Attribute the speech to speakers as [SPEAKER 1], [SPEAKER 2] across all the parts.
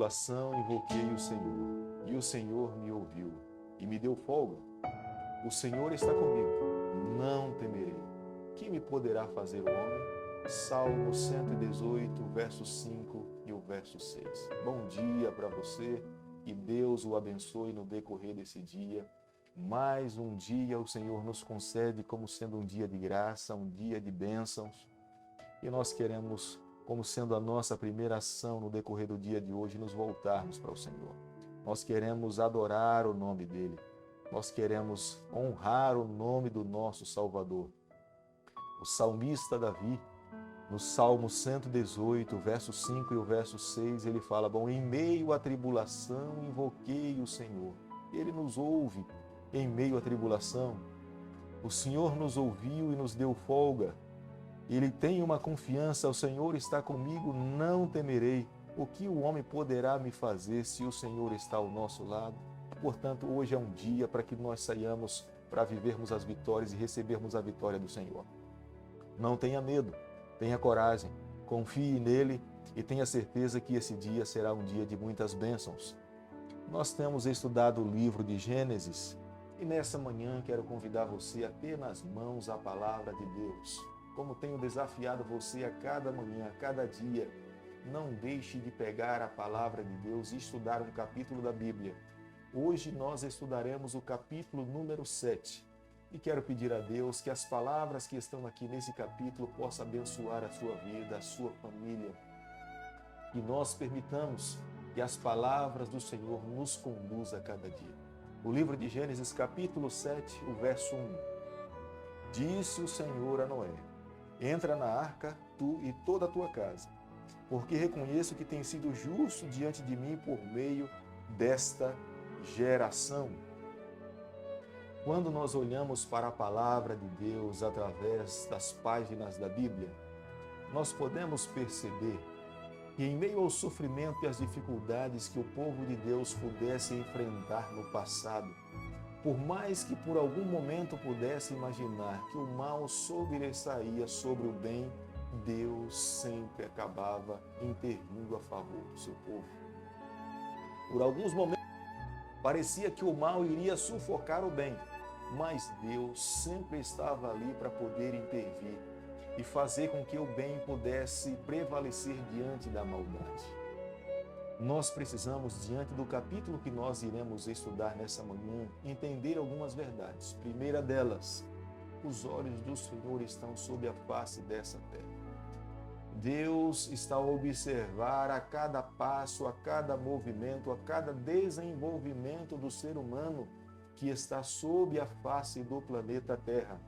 [SPEAKER 1] atribulação, invoquei o Senhor, e o Senhor me ouviu e me deu folga. O Senhor está comigo, não temerei. Que me poderá fazer o homem? Salmo 118, verso 5 e o verso 6. Bom dia para você, que Deus o abençoe no decorrer desse dia. Mais um dia o Senhor nos concede como sendo um dia de graça, um dia de bênçãos. E nós queremos, como sendo a nossa primeira ação no decorrer do dia de hoje, nos voltarmos para o Senhor. Nós queremos adorar o nome dEle. Nós queremos honrar o nome do nosso Salvador. O salmista Davi, no Salmo 118, verso 5 e o verso 6, ele fala, em meio à tribulação invoquei o Senhor. Ele nos ouve em meio à tribulação. O Senhor nos ouviu e nos deu folga. Ele tem uma confiança, o Senhor está comigo, não temerei. O que o homem poderá me fazer se o Senhor está ao nosso lado? Portanto, hoje é um dia para que nós saiamos para vivermos as vitórias e recebermos a vitória do Senhor. Não tenha medo, tenha coragem, confie nele e tenha certeza que esse dia será um dia de muitas bênçãos. Nós temos estudado o livro de Gênesis e nessa manhã quero convidar você a ter nas mãos a palavra de Deus. Como tenho desafiado você a cada manhã, a cada dia, não deixe de pegar a palavra de Deus e estudar um capítulo da Bíblia. Hoje nós estudaremos o capítulo número 7. E quero pedir a Deus que as palavras que estão aqui nesse capítulo possam abençoar a sua vida, a sua família. E nós permitamos que as palavras do Senhor nos conduzam a cada dia. O livro de Gênesis, capítulo 7, o verso 1. Disse o Senhor a Noé, entra na arca, tu e toda a tua casa, porque reconheço que tem sido justo diante de mim por meio desta geração. Quando nós olhamos para a palavra de Deus através das páginas da Bíblia, nós podemos perceber que em meio ao sofrimento e às dificuldades que o povo de Deus pudesse enfrentar no passado, por mais que por algum momento pudesse imaginar que o mal sobressaía sobre o bem, Deus sempre acabava intervindo a favor do seu povo. Por alguns momentos, parecia que o mal iria sufocar o bem, mas Deus sempre estava ali para poder intervir e fazer com que o bem pudesse prevalecer diante da maldade. Nós precisamos, diante do capítulo que nós iremos estudar nessa manhã, entender algumas verdades. Primeira delas, os olhos do Senhor estão sobre a face dessa terra. Deus está a observar a cada passo, a cada movimento, a cada desenvolvimento do ser humano que está sob a face do planeta Terra.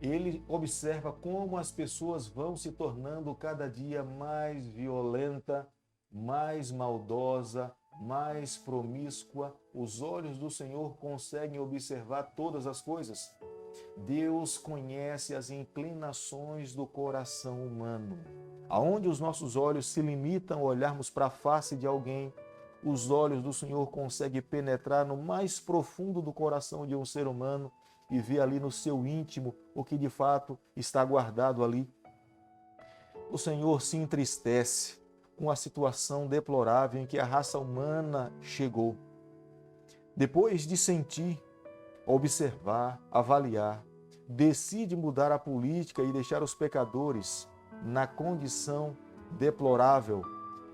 [SPEAKER 1] Ele observa como as pessoas vão se tornando cada dia mais violenta, mais maldosa, mais promíscua. Os olhos do Senhor conseguem observar todas as coisas. Deus conhece as inclinações do coração humano. Aonde os nossos olhos se limitam a olharmos para a face de alguém, os olhos do Senhor conseguem penetrar no mais profundo do coração de um ser humano e ver ali no seu íntimo o que de fato está guardado ali. O Senhor se entristece com a situação deplorável em que a raça humana chegou. Depois de sentir, observar, avaliar, decide mudar a política e deixar os pecadores na condição deplorável.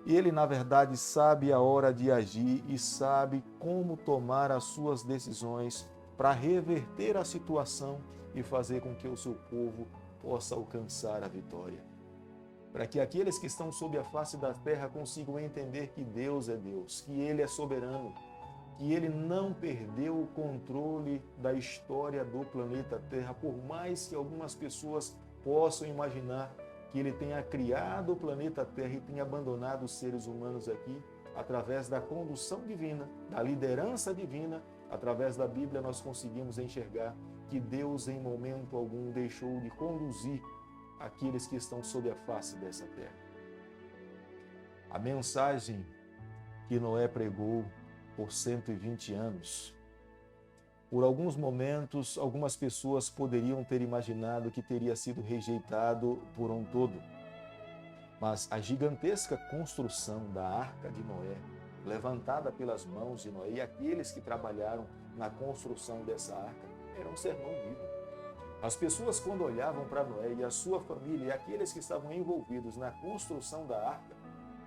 [SPEAKER 1] Ele, na verdade, sabe a hora de agir e sabe como tomar as suas decisões para reverter a situação e fazer com que o seu povo possa alcançar a vitória. Para que aqueles que estão sob a face da terra consigam entender que Deus é Deus, que Ele é soberano, que Ele não perdeu o controle da história do planeta Terra, por mais que algumas pessoas possam imaginar que Ele tenha criado o planeta Terra e tenha abandonado os seres humanos aqui, através da condução divina, da liderança divina, através da Bíblia nós conseguimos enxergar que Deus em momento algum deixou de conduzir aqueles que estão sob a face dessa terra. A mensagem que Noé pregou por 120 anos, por alguns momentos, algumas pessoas poderiam ter imaginado que teria sido rejeitado por um todo. Mas a gigantesca construção da Arca de Noé, levantada pelas mãos de Noé, e aqueles que trabalharam na construção dessa arca, era um sermão vivo. As pessoas, quando olhavam para Noé e a sua família e aqueles que estavam envolvidos na construção da arca,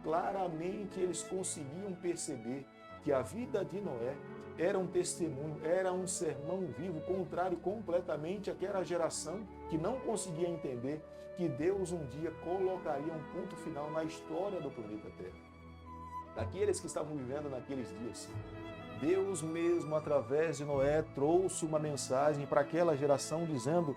[SPEAKER 1] claramente eles conseguiam perceber que a vida de Noé era um testemunho, era um sermão vivo, contrário completamente àquela geração que não conseguia entender que Deus um dia colocaria um ponto final na história do planeta Terra. Daqueles que estavam vivendo naqueles dias, Deus mesmo, através de Noé, trouxe uma mensagem para aquela geração dizendo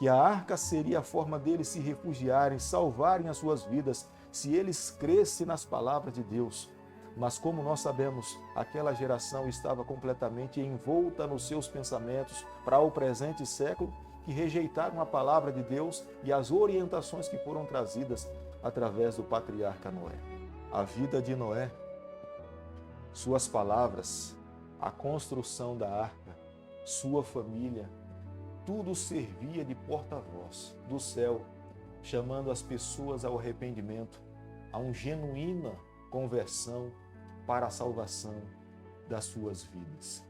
[SPEAKER 1] que a arca seria a forma deles se refugiarem, salvarem as suas vidas, se eles crescem nas palavras de Deus. Mas como nós sabemos, aquela geração estava completamente envolta nos seus pensamentos para o presente século, que rejeitaram a palavra de Deus e as orientações que foram trazidas através do patriarca Noé. A vida de Noé, suas palavras, a construção da arca, sua família, tudo servia de porta-voz do céu, chamando as pessoas ao arrependimento, a uma genuína conversão para a salvação das suas vidas.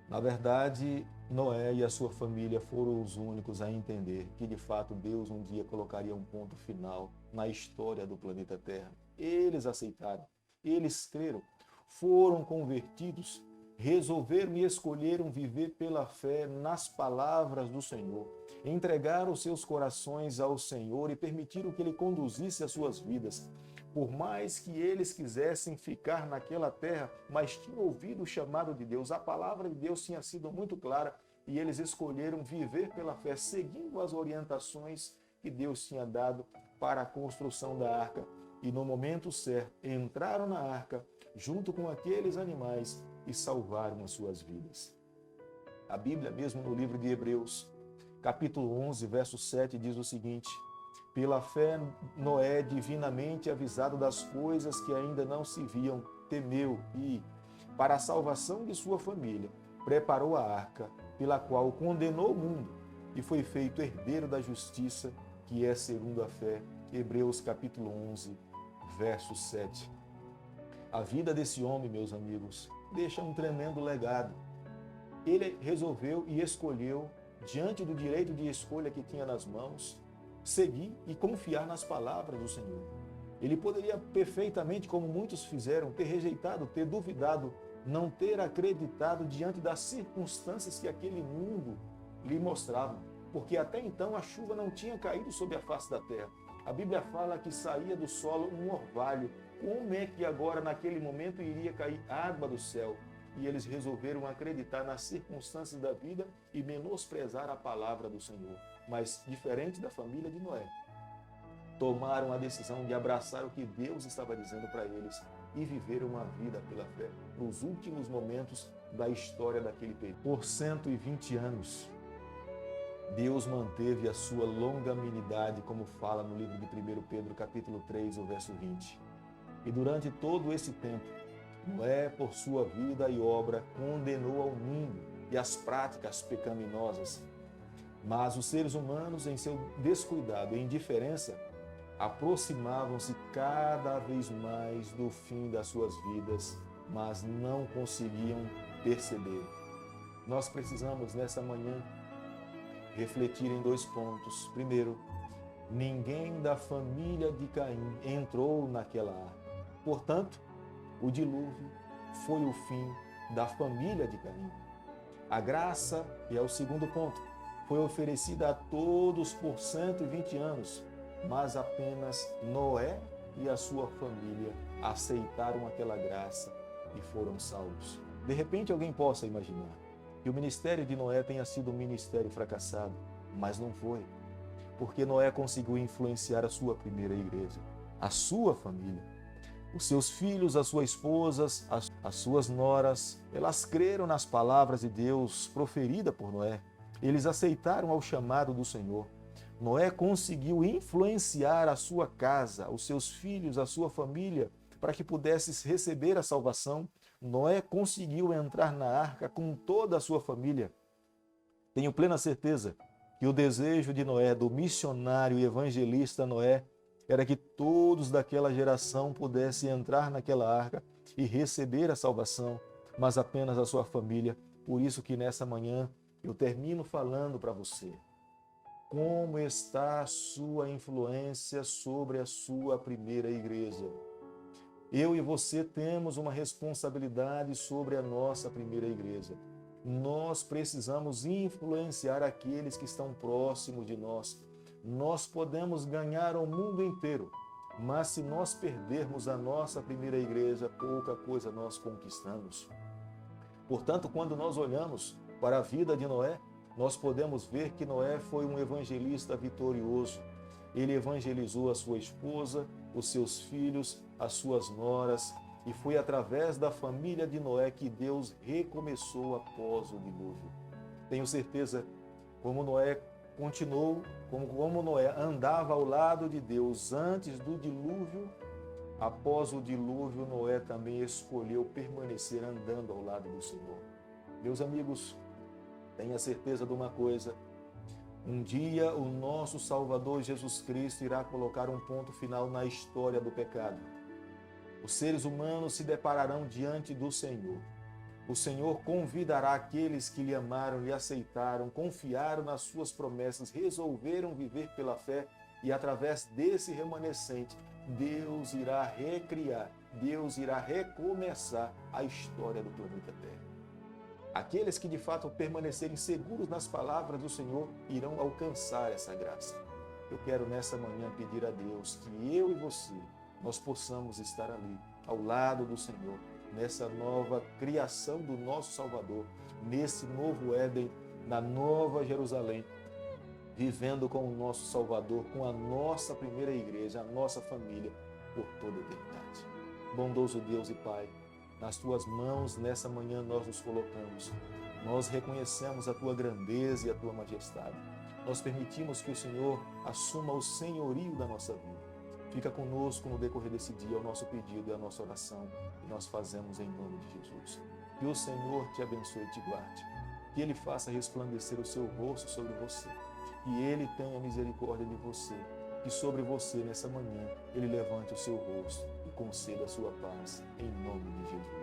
[SPEAKER 1] Na verdade, Noé e a sua família foram os únicos a entender que, de fato, Deus um dia colocaria um ponto final na história do planeta Terra. Eles aceitaram, eles creram, foram convertidos, resolveram e escolheram viver pela fé nas palavras do Senhor, entregaram seus corações ao Senhor e permitiram que Ele conduzisse as suas vidas. Por mais que eles quisessem ficar naquela terra, mas tinham ouvido o chamado de Deus, a palavra de Deus tinha sido muito clara e eles escolheram viver pela fé, seguindo as orientações que Deus tinha dado para a construção da arca. E no momento certo, entraram na arca junto com aqueles animais e salvaram as suas vidas. A Bíblia mesmo no livro de Hebreus, capítulo 11, verso 7, diz o seguinte: pela fé, Noé, divinamente avisado das coisas que ainda não se viam, temeu e, para a salvação de sua família, preparou a arca, pela qual condenou o mundo e foi feito herdeiro da justiça, que é segundo a fé. Hebreus capítulo 11, verso 7. A vida desse homem, meus amigos, deixa um tremendo legado. Ele resolveu e escolheu, diante do direito de escolha que tinha nas mãos, seguir e confiar nas palavras do Senhor. Ele poderia perfeitamente, como muitos fizeram, ter rejeitado, ter duvidado, não ter acreditado diante das circunstâncias que aquele mundo lhe mostrava, porque até então a chuva não tinha caído sobre a face da terra. A Bíblia fala que saía do solo um orvalho. Como é que agora, naquele momento, iria cair água do céu? E eles resolveram acreditar nas circunstâncias da vida e menosprezar a palavra do Senhor. Mas, diferente da família de Noé, tomaram a decisão de abraçar o que Deus estava dizendo para eles e viveram uma vida pela fé nos últimos momentos da história daquele período. Por 120 anos, Deus manteve a sua longanimidade, como fala no livro de 1 Pedro, capítulo 3, o verso 20. E durante todo esse tempo, Noé, por sua vida e obra, condenou ao mundo e as práticas pecaminosas. Mas os seres humanos, em seu descuidado e indiferença, aproximavam-se cada vez mais do fim das suas vidas, mas não conseguiam perceber. Nós precisamos, nessa manhã, refletir em 2 pontos. Primeiro, ninguém da família de Caim entrou naquela arca. Portanto, o dilúvio foi o fim da família de Caim. A graça, e é o segundo ponto, foi oferecida a todos por 120 anos, mas apenas Noé e a sua família aceitaram aquela graça e foram salvos. De repente alguém possa imaginar que o ministério de Noé tenha sido um ministério fracassado, mas não foi, porque Noé conseguiu influenciar a sua primeira igreja, a sua família. Os seus filhos, as suas esposas, as suas noras, elas creram nas palavras de Deus proferida por Noé. Eles aceitaram ao chamado do Senhor. Noé conseguiu influenciar a sua casa, os seus filhos, a sua família, para que pudesse receber a salvação. Noé conseguiu entrar na arca com toda a sua família. Tenho plena certeza que o desejo de Noé, do missionário e evangelista Noé, era que todos daquela geração pudessem entrar naquela arca e receber a salvação, mas apenas a sua família. Por isso que nessa manhã eu termino falando para você. Como está a sua influência sobre a sua primeira igreja? Eu e você temos uma responsabilidade sobre a nossa primeira igreja. Nós precisamos influenciar aqueles que estão próximos de nós. Nós podemos ganhar o mundo inteiro, mas se nós perdermos a nossa primeira igreja, pouca coisa nós conquistamos. Portanto, quando nós olhamos para a vida de Noé, nós podemos ver que Noé foi um evangelista vitorioso. Ele evangelizou a sua esposa, os seus filhos, as suas noras, e foi através da família de Noé que Deus recomeçou após o dilúvio. Tenho certeza, como Noé continuou, como Noé andava ao lado de Deus antes do dilúvio, após o dilúvio, Noé também escolheu permanecer andando ao lado do Senhor. Meus amigos, tenha certeza de uma coisa: um dia o nosso Salvador Jesus Cristo irá colocar um ponto final na história do pecado. Os seres humanos se depararão diante do Senhor. O Senhor convidará aqueles que lhe amaram, lhe aceitaram, confiaram nas suas promessas, resolveram viver pela fé, e através desse remanescente, Deus irá recriar, Deus irá recomeçar a história do planeta Terra. Aqueles que de fato permanecerem seguros nas palavras do Senhor irão alcançar essa graça. Eu quero nessa manhã pedir a Deus que eu e você, nós possamos estar ali, ao lado do Senhor, nessa nova criação do nosso Salvador, nesse novo Éden, na nova Jerusalém, vivendo com o nosso Salvador, com a nossa primeira igreja, a nossa família, por toda a eternidade. Bondoso Deus e Pai, nas Tuas mãos, nessa manhã nós nos colocamos. Nós reconhecemos a Tua grandeza e a Tua majestade. Nós permitimos que o Senhor assuma o senhorio da nossa vida. Fica conosco no decorrer desse dia, o nosso pedido e a nossa oração, que nós fazemos em nome de Jesus. Que o Senhor te abençoe e te guarde. Que Ele faça resplandecer o seu rosto sobre você. Que Ele tenha misericórdia de você. Que sobre você, nessa manhã, Ele levante o seu rosto e conceda a sua paz, em nome de Jesus.